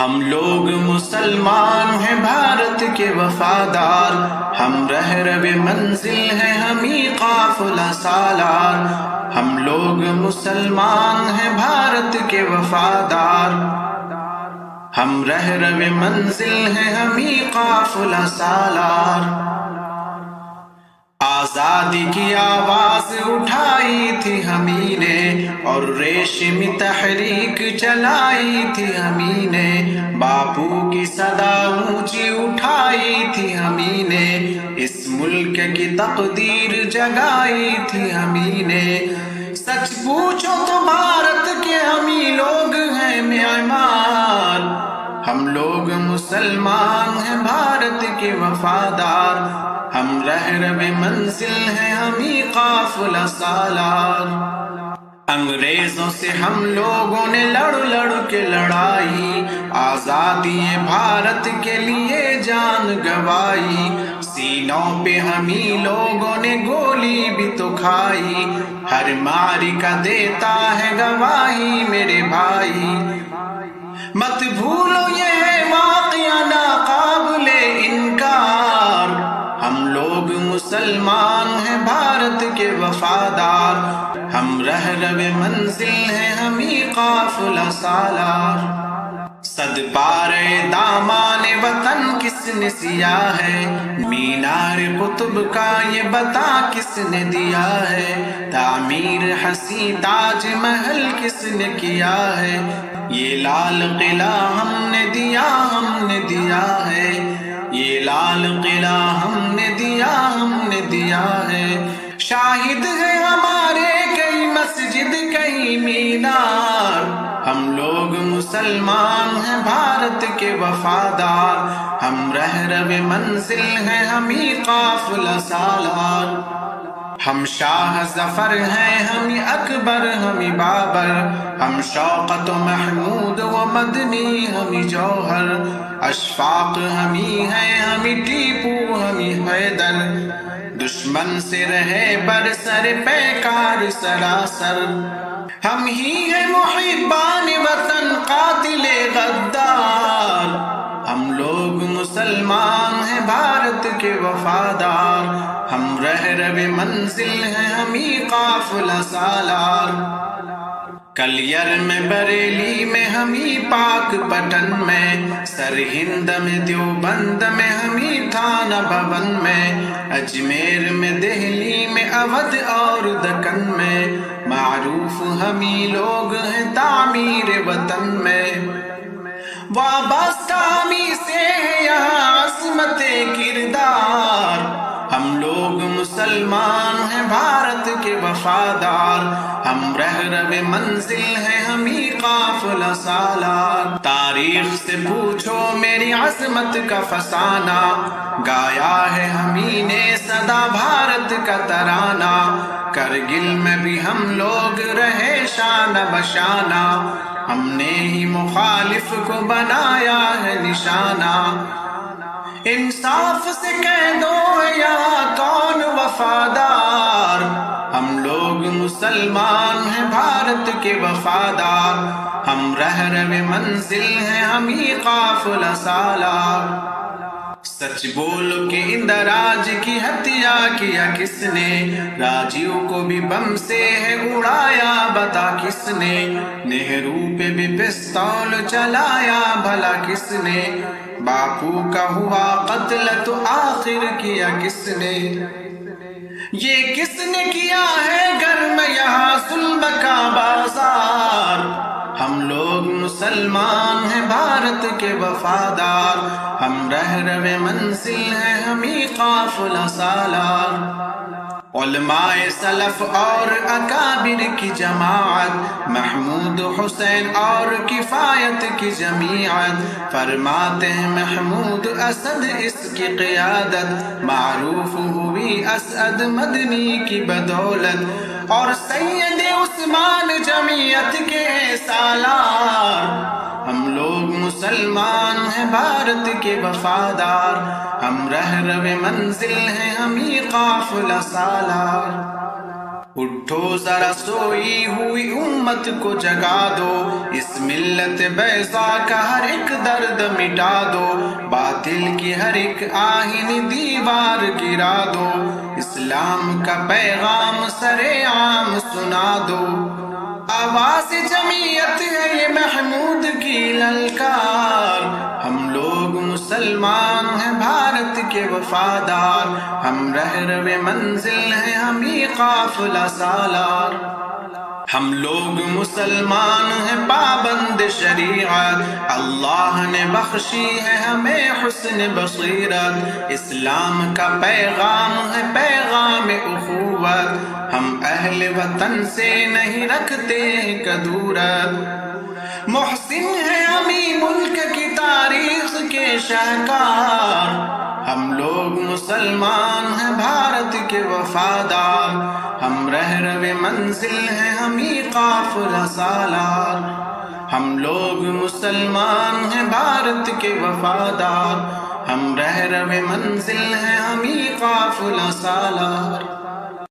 ہم لوگ مسلمان ہیں بھارت کے وفادار، ہم رہرو منزل ہیں ہمیں قافلہ سالار۔ ہم لوگ مسلمان ہیں بھارت کے وفادار، ہم رہرو منزل ہیں ہمیں قافلہ سالار۔ آزادی کی آواز اٹھائی تھی ہمیں نے، اور ریشمی تحریک چلائی تھی ہمیں نے، باپو کی صدا اونچی اٹھائی تھی ہمیں نے، اس ملک کی تقدیر جگائی تھی ہمیں نے۔ سچ پوچھو تو بھارت کے ہمیں لوگ ہیں معمار، ہم لوگ مسلمان ہیں بھارت کے وفادار، ہم رہرو منزل ہیں ہمیں قافلہ سالار۔ انگریزوں سے ہم لوگوں نے لڑ کے لڑائی، آزادی بھارت کے لیے جان گوائی، سینوں پہ ہمیں لوگوں نے گولی بھی تو کھائی، ہر معرکہ دیتا ہے گواہی میرے بھائی۔ مت بھولو یہ ہے واقعہ ناقابل انکار، ہم لوگ مسلمان ہیں بھارت کے وفادار، ہم رہرو منزل ہیں ہمیں قافلہ سالار۔ صد پارے دامان وطن کس نے سیا ہے، مینار قطب کا یہ بتا کس نے دیا ہے، تعمیر حسین تاج محل کس نے کیا ہے، یہ لال قلعہ ہم نے دیا ہے، یہ لال قلعہ ہم نے دیا ہے۔ شاہد ہے ہمارے کئی مسجد کئی مینار، ہم لوگ مسلمان ہیں بھارت کے وفادار، ہم رہرو منزل ہیں ہمیں قافلہ سالار۔ ہم شاہ ظفر ہیں ہمیں اکبر ہمیں بابر، ہم شوکت و محمود و مدنی ہمیں جوہر، اشفاق ہمیں ہیں ہمیں ٹیپو ہمیں حیدر، دشمن سے رہے برسر پیکار سراسر، ہم ہی ہیں محبان وطن قاتل غدار، ہم لوگ مسلمان ہیں بھارت کے وفادار، ہم رہرو منزل ہیں ہمیں قافلہ سالار۔ کلیر میں بریلی میں ہمیں پاک پٹن میں، سرہند میں دیوبند میں ہمیں تھانہ بھون میں، اجمیر میں دہلی میں اودھ اور دکن میں، معروف ہمیں لوگ ہیں تعمیر وطن میں، وابستہ ہمیں سے ہے یہاں عصمت کردار، ہم لوگ مسلمان ہیں بھارت کے وفادار، ہم رہرو منزل ہیں ہمیں قافلہ سالار۔ تاریخ سے پوچھو میری عظمت کا فسانہ، گایا ہے ہمیں نے سدا بھارت کا ترانہ، کرگل میں بھی ہم لوگ رہے شانہ بشانہ، ہم نے ہی مخالف کو بنایا ہے نشانہ، انصاف سے کہہ دو یہاں کون وفادار، ہم لوگ مسلمان ہیں بھارت کے وفادار، ہم رہرو منزل ہیں ہمیں قافلہ سالار۔ سچ بولو کہ اندراج کی ہتیا کیا کس نے، راجیو کو بھی بم سے ہے اڑایا بتا کس نے، نہرو پہ بھی پستول چلایا بھلا کس نے، باپو کا ہوا قتل تو آخر کیا کس نے، یہ کس نے کیا ہے گھر میں یہاں ظلم کا بازار، ہم لوگ مسلمان ہیں بھارت کے وفادار، ہم رہرو منزل ہیں ہمیں قافلہ سالار۔ علماء سلف اور اکابر کی جماعت، محمود حسین اور کفایت کی جمیعت، فرماتے ہیں محمود اسد اس کی قیادت، معروف ہوئی اسد مدنی کی بدولت، اور سید عثمان جمعیت کے سالار، ہم لوگ مسلمان ہیں بھارت کے وفادار، ہم رہرو منزل ہیں ہمیں قافلہ سالار۔ اٹھو ذرا سوئی ہوئی امت کو جگا دو، اس ملت بیضا کا ہر ایک درد مٹا دو، باطل کی ہر ایک آہن دیوار گرا دو، اسلام کا پیغام سرے عام سنا دو۔ آواز جمعیت ہے یہ محمود کی للکار، ہم لوگ مسلمان ہیں بھارت کے وفادار، ہم رہرو منزل ہیں ہم ہی قافلہ سالار۔ ہم لوگ مسلمان ہیں پابند شریعت، اللہ نے بخشی ہے ہمیں حسن بصیرت، اسلام کا پیغام ہے پیغام اخوت، ہم اہل وطن سے نہیں رکھتے کدورت، محسن ہے ہمیں ملک کی تاریخ کے شاہکار، ہم لوگ مسلمان ہیں بھارت کے وفادار، ہم رہرو منزل ہیں ہم ہی قافلہ سالار۔ ہم لوگ مسلمان ہیں بھارت کے وفادار، ہم رہرو منزل ہیں ہم ہی قافلہ سالار۔